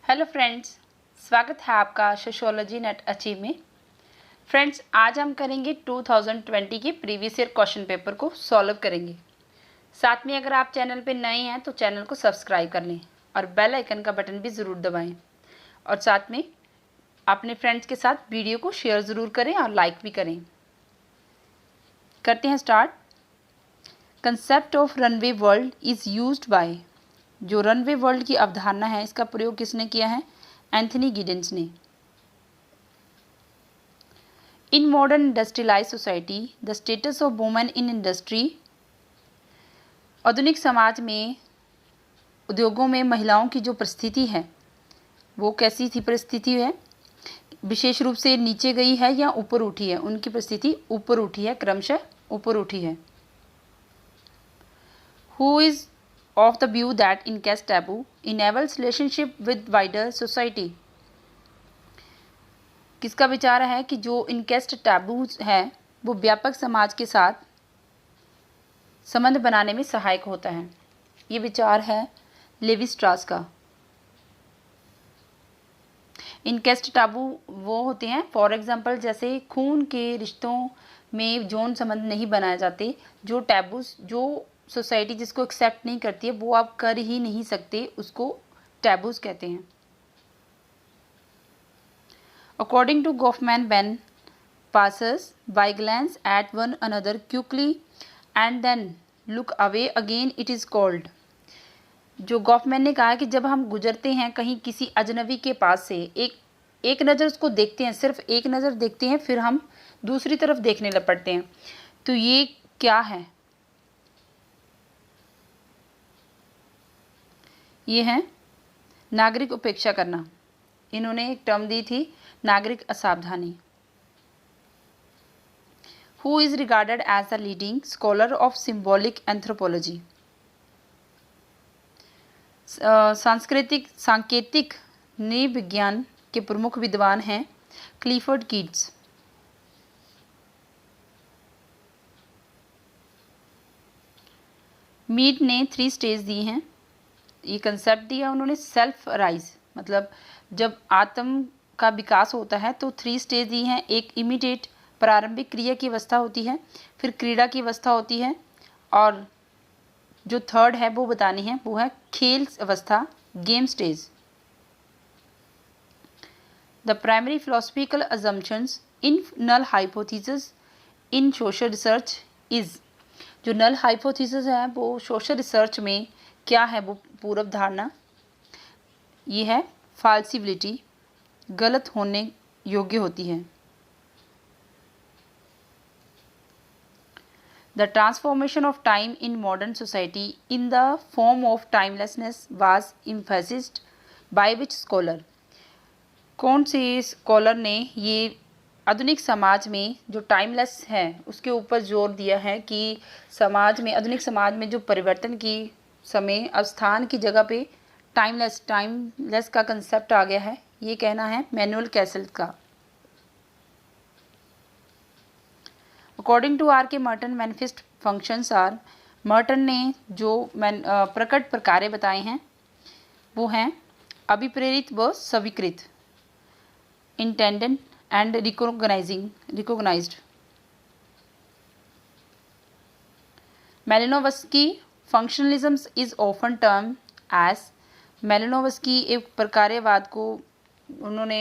Hello friends, स्वागत है आपका सोशियोलॉजी नेट अचीव में। फ्रेंड्स, आज हम करेंगे 2020 के प्रीवियस ईयर क्वेश्चन पेपर को सॉल्व करेंगे। साथ में अगर आप चैनल पे नए हैं तो चैनल को सब्सक्राइब कर लें और बेल आइकन का बटन भी ज़रूर दबाएं और साथ में अपने फ्रेंड्स के साथ वीडियो को शेयर ज़रूर करें और लाइक भी करें। करते हैं start. Concept of runway world is used by, जो रनवे वर्ल्ड की अवधारणा है इसका प्रयोग किसने किया है? एंथनी गिडेंस ने। In modern industrialise society the status of women in industry, आधुनिक समाज में उद्योगों में महिलाओं की जो परिस्थिति है वो कैसी थी? परिस्थिति है विशेष रूप से नीचे गई है या ऊपर उठी है? उनकी परिस्थिति ऊपर उठी है, क्रमशः ऊपर उठी है। Who is of the view that incest taboo enables relationship with wider society, किसका विचार है कि जो इनकेस्ट टैबू है वो व्यापक समाज के साथ संबंध बनाने में सहायक होता है। ये विचार है लेवी स्ट्रास का। इनकेस्ट टैबू वो होते हैं, फॉर एग्जांपल जैसे खून के रिश्तों में यौन संबंध नहीं बनाए जाते, जो टैबूज जो सोसाइटी जिसको एक्सेप्ट नहीं करती है वो आप कर ही नहीं सकते, उसको टैबूज कहते हैं। According to Goffman, when passers by glance at one another quickly and then look away again it is called, जो गॉफमैन ने कहा कि जब हम गुजरते हैं कहीं किसी अजनबी के पास से, एक नज़र उसको देखते हैं, सिर्फ एक नज़र देखते हैं, फिर हम दूसरी तरफ देखने लग पड़ते हैं, तो ये क्या है? ये है नागरिक उपेक्षा करना। इन्होंने एक टर्म दी थी, नागरिक असावधानी। Who is regarded as the leading scholar of symbolic anthropology, सांस्कृतिक सांकेतिक नृविज्ञान के प्रमुख विद्वान हैं क्लिफर्ड कीट्स। मीड ने 3 स्टेज दी हैं। ये कंसेप्ट दिया उन्होंने, सेल्फ राइज, मतलब जब आत्म का विकास होता है तो 3 स्टेज दी हैं। एक इमीडिएट प्रारंभिक क्रिया की अवस्था होती है, फिर क्रीड़ा की अवस्था होती है, और जो थर्ड है वो बतानी है, वो है खेल अवस्था, game stage. The primary philosophical assumptions in null hypothesis in social research is, जो नल हाइपोथेसिस है वो सोशल रिसर्च में क्या है? वो पूर्व धारणा ये है फाल्सिबिलिटी, गलत होने योग्य होती है। The transformation of time in modern society in the form of timelessness was एम्फेसिस्ड by which scholar, कौन से स्कॉलर ने ये आधुनिक समाज में जो टाइमलेस है उसके ऊपर जोर दिया है कि समाज में, आधुनिक समाज में जो परिवर्तन की समय और स्थान की जगह पे टाइमलेस का कंसेप्ट आ गया है, ये कहना है मैनुअल कैसल का। According to R K Merton, manifest functions are, Merton ने जो प्रकट प्रकार्य बताए हैं वो हैं अभिप्रेरित व स्वीकृत, intended and recognised. Malinowski functionalism is often term as, Malinowski एक प्रकार्यवाद को उन्होंने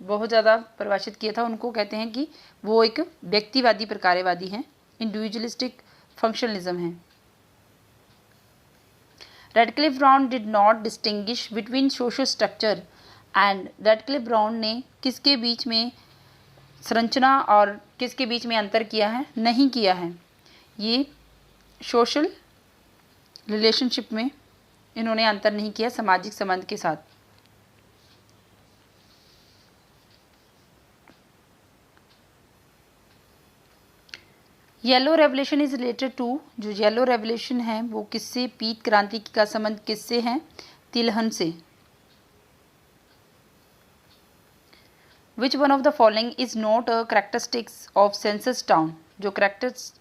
बहुत ज़्यादा परिभाषित किया था, उनको कहते हैं कि वो एक व्यक्तिवादी प्रकार्यवादी हैं, इंडिविजुअलिस्टिक फंक्शनलिज्म है। Radcliffe Brown did not distinguish between social structure and, Radcliffe Brown ने किसके बीच में संरचना और किसके बीच में अंतर किया है? नहीं किया है। ये सोशल रिलेशनशिप में इन्होंने अंतर नहीं किया सामाजिक संबंध के साथ। Yellow revolution is related to, जो येलो रेवोल्यूशन है वो किससे? पीत क्रांति का संबंध किससे है? तिलहन से। विच one of the following is not a characteristics of census town, जो कैरेक्टर्स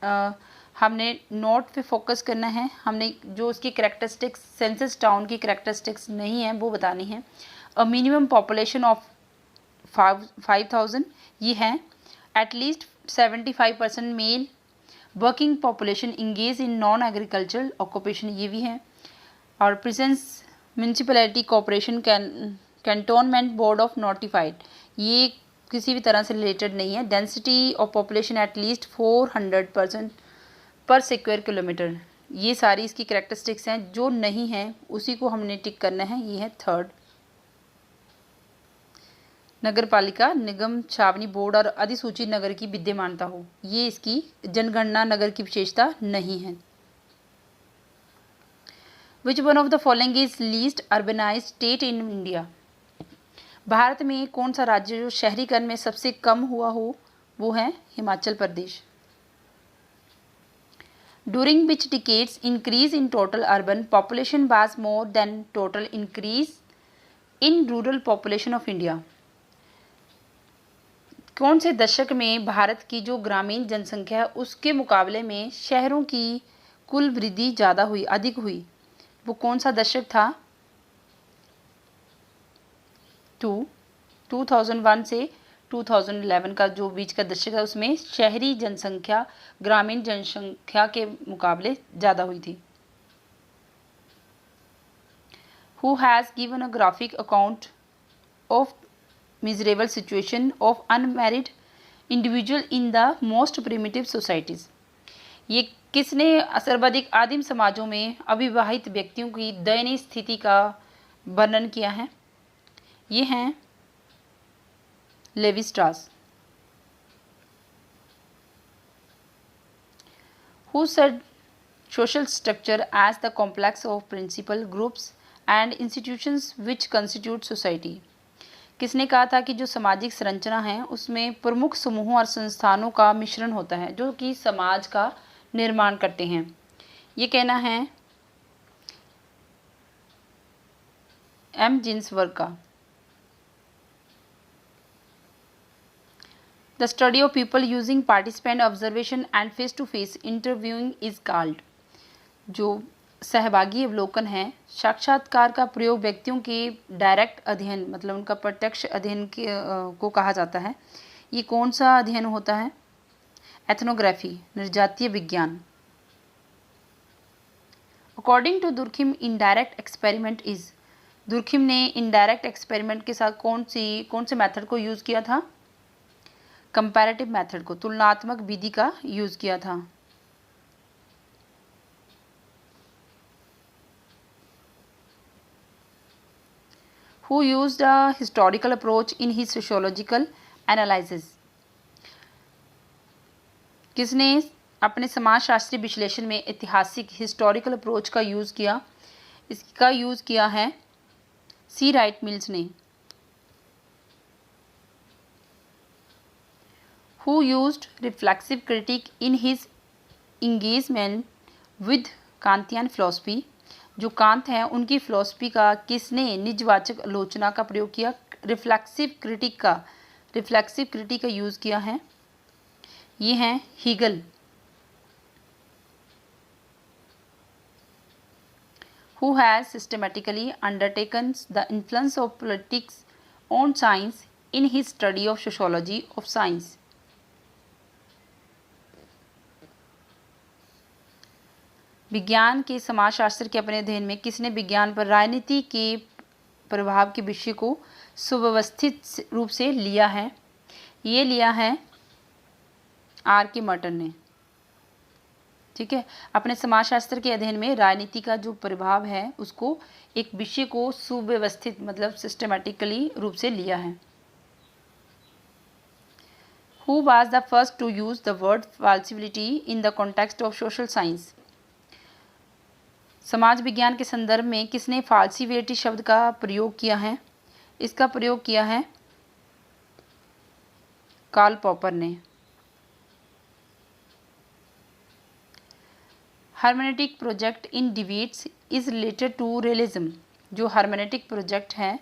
हमने नोट पे फोकस करना है, हमने जो उसकी कैरेक्टरिस्टिक्स सेंसस टाउन की कैरेक्टरिस्टिक्स नहीं है वो बतानी है। अ मिनिमम पॉपुलेशन ऑफ 5,000 ये हैं, at least 75% male, working population engage in non agricultural occupation ये भी है, और presence municipality corporation cantonment board of notified ये किसी भी तरह से रिलेटेड नहीं है। डेंसिटी ऑफ पॉपुलेशन एटलीस्ट 400% पर स्क्वायर किलोमीटर, ये सारी इसकी कैरेक्टरिस्टिक्स हैं। जो नहीं है उसी को हमने टिक करना है, ये है थर्ड। नगर पालिका निगम छावनी बोर्ड और अधिसूचित नगर की विद्यमानता हो, ये इसकी जनगणना नगर की विशेषता नहीं है। Which one of the following is least urbanised state in India? भारत में कौन सा राज्य जो शहरीकरण में सबसे कम हुआ हो वो है Himachal Pradesh. During which decades increase in total urban population was more than total increase in rural population of India? कौन से दशक में भारत की जो ग्रामीण जनसंख्या है उसके मुकाबले में शहरों की कुल वृद्धि ज़्यादा हुई, अधिक हुई? वो कौन सा दशक था? 2001 से 2011 का जो बीच का दशक है उसमें शहरी जनसंख्या ग्रामीण जनसंख्या के मुकाबले ज़्यादा हुई थी। Who has given a graphic account of miserable situation of unmarried individual in the most primitive societies? ये किसने सर्वाधिक आदिम समाजों में अविवाहित व्यक्तियों की दयनीय स्थिति का वर्णन किया है? ये हैं Levi Strauss. Who said social structure as the complex of principal groups and institutions which constitute society? किसने कहा था कि जो सामाजिक संरचना है उसमें प्रमुख समूहों और संस्थानों का मिश्रण होता है जो कि समाज का निर्माण करते हैं? ये कहना है एम जिन्सबर्ग का। The study of people using participant observation and face-to-face interviewing is called। जो सहभागी अवलोकन है, साक्षात्कार का प्रयोग व्यक्तियों के डायरेक्ट अध्ययन मतलब उनका प्रत्यक्ष अध्ययन को कहा जाता है। ये कौन सा अध्ययन होता है? एथनोग्राफी, नृजातीय विज्ञान। According to Durkheim indirect experiment is, Durkheim ने इनडायरेक्ट एक्सपेरिमेंट के साथ कौन से मेथड को यूज़ किया था? कंपैरेटिव मेथड को, तुलनात्मक विधि का यूज़ किया था। Who used a historical approach in his sociological analysis? किसने अपने समाजशास्त्रीय विश्लेषण में ऐतिहासिक हिस्टोरिकल अप्रोच का यूज़ किया? इसका यूज़ किया है सी राइट मिल्स ने। Who used reflexive critique in his engagement with Kantian philosophy? जो कांत हैं उनकी फिलॉसफी का किसने निजवाचक आलोचना का प्रयोग किया? रिफ्लेक्सिव क्रिटिक का यूज़ किया है, ये हैं Hegel. Who has systematically undertaken the influence of politics on science in his study of sociology of science? विज्ञान के समाजशास्त्र के अपने अध्ययन में किसने विज्ञान पर राजनीति के प्रभाव के विषय को सुव्यवस्थित रूप से लिया है? ये लिया है आर के मर्टन ने। ठीक है, अपने समाजशास्त्र के अध्ययन में राजनीति का जो प्रभाव है उसको एक विषय को सुव्यवस्थित मतलब सिस्टमैटिकली रूप से लिया है। Who was the first to use the word falsifiability in the context of social science? समाज विज्ञान के संदर्भ में किसने फाल्सिफिलिटी शब्द का प्रयोग किया है? इसका प्रयोग किया है कार्ल पॉपर ने। Hermeneutic project in debates is related to realism. जो हर्मेनेटिक प्रोजेक्ट है,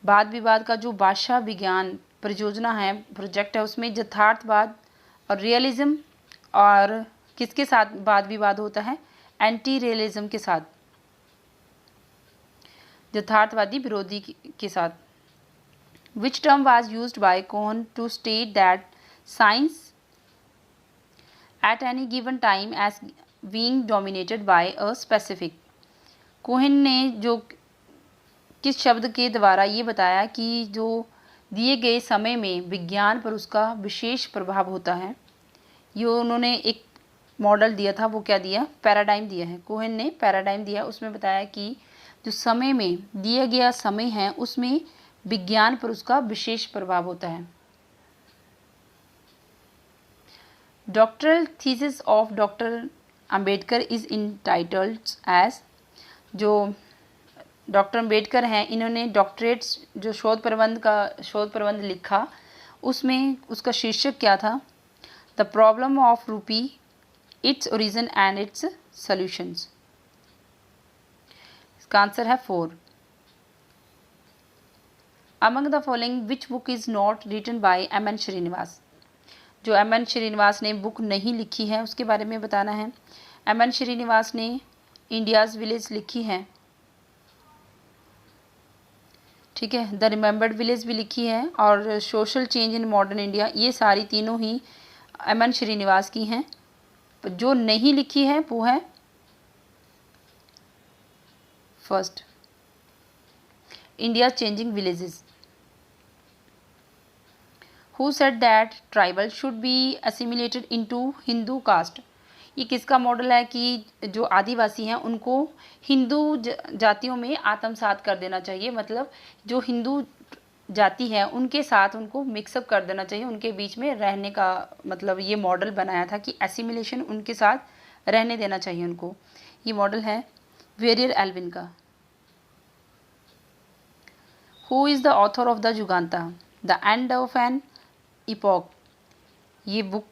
वाद विवाद का जो भाषा विज्ञान परियोजना है, प्रोजेक्ट है, उसमें यथार्थवाद और रियलिज्म और किसके साथ वाद विवाद होता है? एंटी रियलिज्म के साथ। यथार्थवादी विरोधी के साथ। Which term was used by Kuhn to state that science at any given time as being dominated by a specific. Cohen ने जो किस शब्द के द्वारा ये बताया कि जो दिए गए समय में विज्ञान पर उसका विशेष प्रभाव होता है। ये उन्होंने एक मॉडल दिया था, वो क्या दिया, पैराडाइम दिया है। कोहेन ने पैराडाइम दिया, उसमें बताया कि जो समय में दिया गया समय है उसमें विज्ञान पर उसका विशेष प्रभाव होता है। Doctoral thesis of doctor Ambedkar is entitled as. जो डॉक्टर अंबेडकर हैं इन्होंने डॉक्टरेट्स जो शोध प्रबंध लिखा, उसमें उसका शीर्षक क्या था, the problem of rupee, its origin and its solutions. इसका आंसर है 4। Among the following which book is not written by M N. Srinivas. जो एम.एन. श्रीनिवास ने बुक नहीं लिखी है उसके बारे में बताना है। एम.एन. श्रीनिवास ने इंडियाज़ विलेज लिखी है, ठीक है, द रिमेंबर्ड विलेज भी लिखी है, और social change in modern India, ये सारी तीनों ही एम.एन. श्रीनिवास की हैं। जो नहीं लिखी है वो है first, India changing villages. Who said that tribal should be assimilated into Hindu caste. ये किसका मॉडल है कि जो आदिवासी हैं उनको हिंदू जातियों में आत्मसात कर देना चाहिए, मतलब जो हिंदू जाति है उनके साथ उनको मिक्सअप कर देना चाहिए, उनके बीच में रहने का मतलब ये मॉडल बनाया था कि एसिमिलेशन, उनके साथ रहने देना चाहिए उनको। ये मॉडल है वेरियर एल्विन का। Who is the author of the Yuganta, the end of an epoch. ये बुक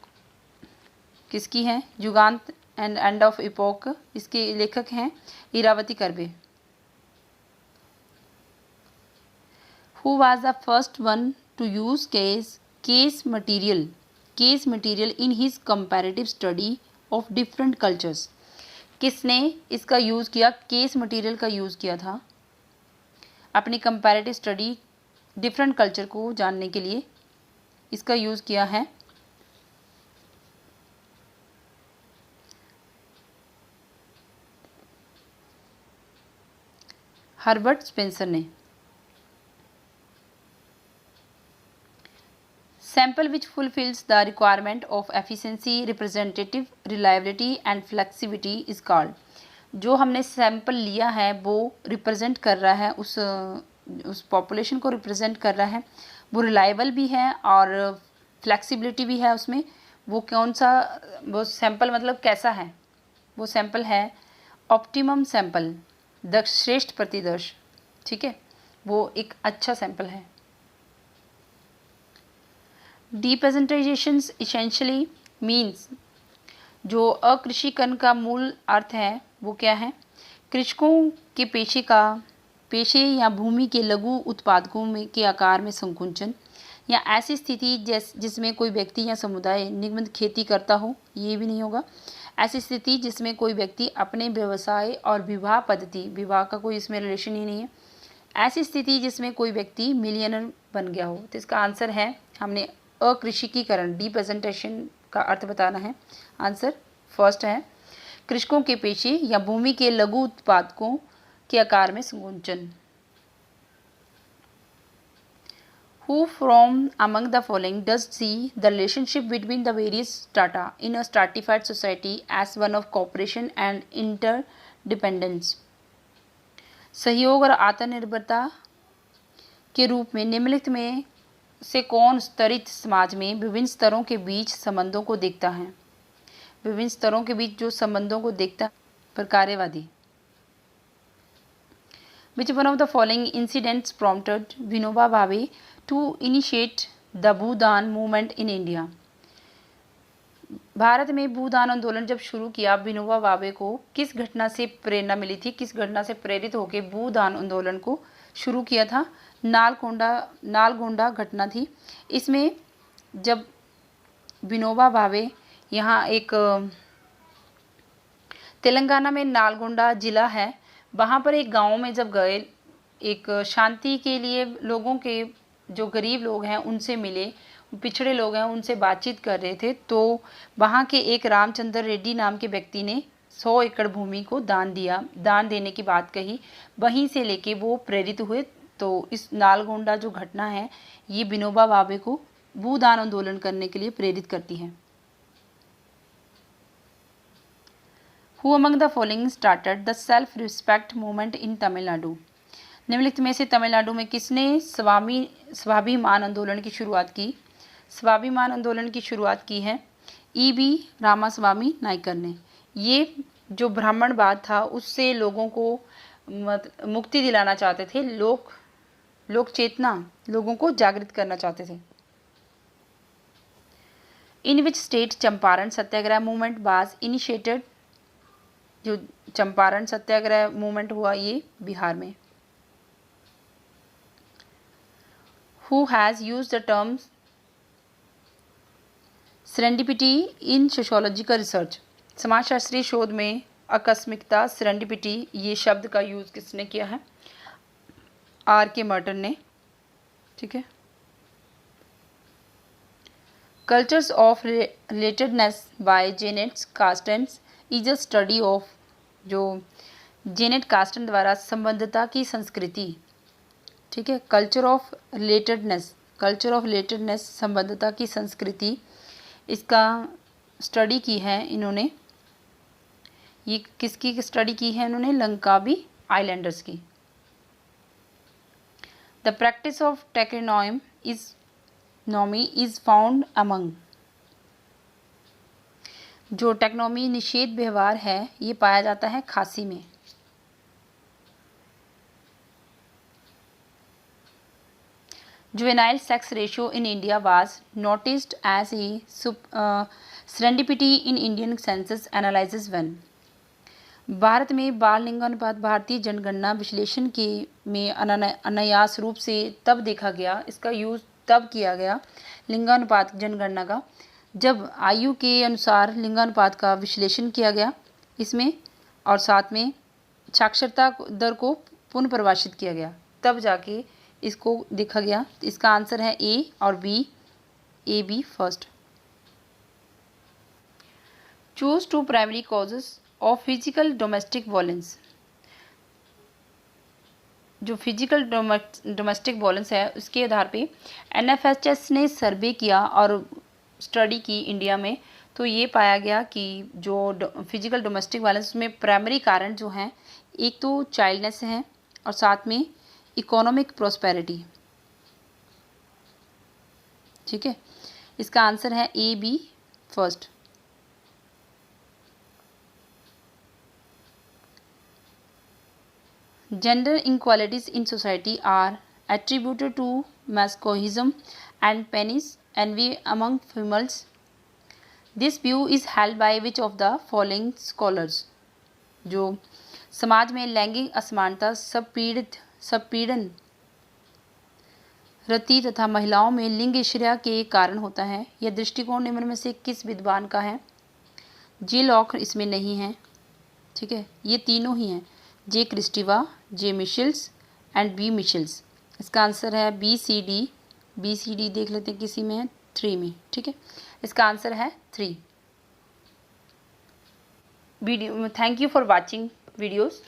किसकी है, Yuganta and end of epoch, इसके लेखक हैं Irawati Karve. Who was the first one to use case material in his comparative study of different cultures. किसने इसका use किया, case material का यूज़ किया था अपनी कंपैरेटिव स्टडी डिफरेंट कल्चर को जानने के लिए, इसका यूज़ किया है हर्बर्ट स्पेंसर ने। Sample which fulfils the requirement of efficiency, representative, reliability and flexibility is called. जो हमने सैंपल लिया है वो रिप्रेजेंट कर रहा है उस पॉपुलेशन को रिप्रेजेंट कर रहा है, वो रिलायबल भी है और फ्लेक्सिबिलिटी भी है उसमें। वो कौन सा, वो सैंपल मतलब कैसा है, वो सैंपल है ऑप्टिमम सैंपल, श्रेष्ठ प्रतिदर्श, ठीक है, वो एक अच्छा सैंपल है। डिप्रेजेंटेशंस इसेंशियली मीन्स, जो अकृषिकरण का मूल अर्थ है वो क्या है, कृषकों के पेशे या भूमि के लघु उत्पादकों में के आकार में संकुचन, या ऐसी स्थिति जिसमें कोई व्यक्ति या समुदाय नियमित खेती करता हो, ये भी नहीं होगा। ऐसी स्थिति जिसमें कोई व्यक्ति अपने व्यवसाय और विवाह पद्धति, विवाह का कोई इसमें रिलेशन ही नहीं है। ऐसी स्थिति जिसमें कोई व्यक्ति मिलियनर बन गया हो। तो इसका आंसर है, हमने अकृषिकीकरण, डिप्रेजेंटेशन का अर्थ बताना है। आंसर फर्स्ट है कृषकों के पेशे या भूमि के लघु उत्पादकों के आकार में संकुचन। Who from among the following does see the relationship between the various strata in a stratified society as one of cooperation and interdependence? सहयोग और आत्मनिर्भरता के रूप में निम्नलिखित में से कौन स्तरित समाज में विभिन्न स्तरों के बीच संबंधों को देखता है, विभिन्न स्तरों के बीच जो संबंधों को देखता है, प्रकार्यवादी। Which one of the following incidents prompted Vinoba Bhave to initiate the Bhoodan movement in India? भारत में भूदान आंदोलन जब शुरू किया, विनोबा भावे को किस घटना से प्रेरणा मिली थी, किस घटना से प्रेरित होकर भूदान आंदोलन को शुरू किया था? नालगोंडा घटना थी। इसमें जब विनोबा भावे यहाँ एक तेलंगाना में नालगोंडा जिला है, वहाँ पर एक गांव में जब गए एक शांति के लिए लोगों के, जो गरीब लोग हैं उनसे मिले, पिछड़े लोग हैं उनसे बातचीत कर रहे थे, तो वहाँ के एक रामचंद्र रेड्डी नाम के व्यक्ति ने 100 एकड़ भूमि को दान दिया, दान देने की बात कही। वहीं से लेके वो प्रेरित हुए। तो इस नालगोंडा जो घटना है ये विनोबा भावे को भूदान आंदोलन करने के लिए प्रेरित करती है। Who among the following started the self respect movement in Tamil Nadu? निम्नलिखित में से तमिलनाडु में किसने स्वाभिमान आंदोलन की शुरुआत की? स्वाभिमान आंदोलन की शुरुआत की है E.B. रामास्वामी नायकर ने। ये जो ब्राह्मणवाद था उससे लोगों को मुक्ति दिलाना चाहते थे, लोक चेतना, लोगों को जागृत करना चाहते थे। In which state Champaran Satyagraha movement was initiated? जो चंपारण सत्याग्रह मूवमेंट हुआ ये बिहार में। Who has used the term serendipity in sociological research? समाजशास्त्रीय शोध में आकस्मिकता, सेरेंडिपिटी, ये शब्द का यूज़ किसने किया है? R.K. मर्टन ने। ठीक है। Cultures of relatedness by Janet Carsten is a study of, जो जेनेट कास्टन द्वारा संबद्धता की संस्कृति। ठीक है। कल्चर ऑफ रिलेटेडनेस संबद्धता की संस्कृति, इसका स्टडी की है इन्होंने। ये किसकी स्टडी की है इन्होंने? लंकावी आइलैंडर्स की। The practice of teknonymy is found among, जो टेक्नोमी निषेध व्यवहार है ये पाया जाता है खासी में। Juvenile sex ratio in India was noticed as a serendipity in Indian census analysis when? Bharat में बाल लिंगानुपात भारतीय जनगणना विश्लेषण के में अनायास रूप से तब देखा गया, इसका यूज तब किया गया लिंगानुपात जनगणना का, जब आयु के अनुसार लिंगानुपात का विश्लेषण किया गया इसमें, और साथ में साक्षरता दर को पुनर्परिभाषित किया गया, तब जाके इसको देखा गया। इसका आंसर है ए और B, A B first. Choose two primary causes of physical domestic violence. जो फिजिकल डोमेस्टिक वायलेंस है उसके आधार पे NFHS ने सर्वे किया और स्टडी की इंडिया में, तो ये पाया गया कि जो फिजिकल डोमेस्टिक वायलेंस में प्राइमरी कारण जो हैं, एक तो चाइल्डनेस है और साथ में इकोनॉमिक प्रोस्पेरिटी। ठीक है। इसका आंसर है A B first. Gender inequalities in society are attributed to masochism and penis envy among females. This view is held by which of the following scholars? जो समाज में लैंगिक असमानता, संपीड़न, रति तथा महिलाओं में लिंग ईर्ष्या के कारण होता है, यह दृष्टिकोण निम्न में से किस विद्वान का है? जे लॉक इसमें नहीं है। ठीक है। ये तीनों ही हैं, जे क्रिस्टिवा, जे मिशेल्स एंड बी मिशेल्स। इसका आंसर है बी सी डी देख लेते हैं किसी में है 3 में। ठीक है। इसका आंसर है 3। Video, thank you for watching videos.